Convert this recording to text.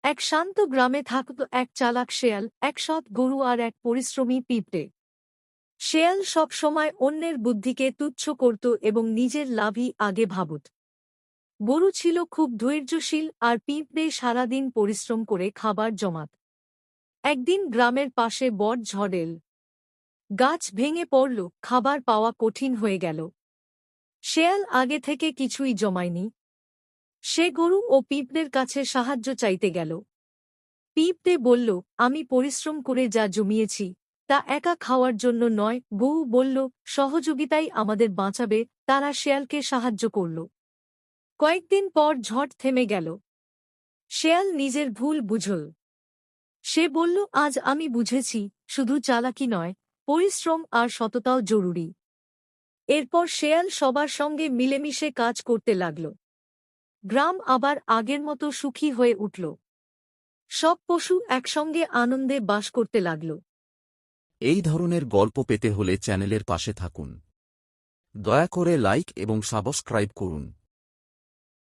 এক শান্ত গ্রামে থাকত এক চালাক শেয়াল, এক সৎ গরু আর এক পরিশ্রমী পিঁপড়ে। শেয়াল সব সময় অন্যের বুদ্ধিকে তুচ্ছ করত এবং নিজের লাভই আগে ভাবত। গরু ছিল খুব ধৈর্যশীল আর পিঁপড়ে সারাদিন পরিশ্রম করে খাবার জমাত। একদিন গ্রামের পাশে বট ঝড় এল। গাছ ভেঙে পড়ল, খাবার পাওয়া কঠিন হয়ে গেল। শেয়াল আগে থেকে কিছুই জমায়নি। সে গরু ও পিঁপড়ের কাছে সাহায্য চাইতে গেল। পিঁপড়ে বলল, আমি পরিশ্রম করে যা জমিয়েছি তা একা খাওয়ার জন্য নয়। গরু বলল, সহযোগিতাই আমাদের বাঁচাবে। তারা শেয়ালকে সাহায্য করল। কয়েকদিন পর ঝড় থেমে গেল। শেয়াল নিজের ভুল বুঝল। সে বলল, আজ আমি বুঝেছি, শুধু চালাকি নয়, পরিশ্রম আর সততাও জরুরি। এরপর শেয়াল সবার সঙ্গে মিলেমিশে কাজ করতে লাগল। গ্রাম আবার আগের মতো সুখী হয়ে উঠল। সব পশু একসঙ্গে আনন্দে বাস করতে লাগল। এই ধরনের গল্প পেতে হলে চ্যানেলের পাশে থাকুন। দয়া করে লাইক এবং সাবস্ক্রাইব করুন।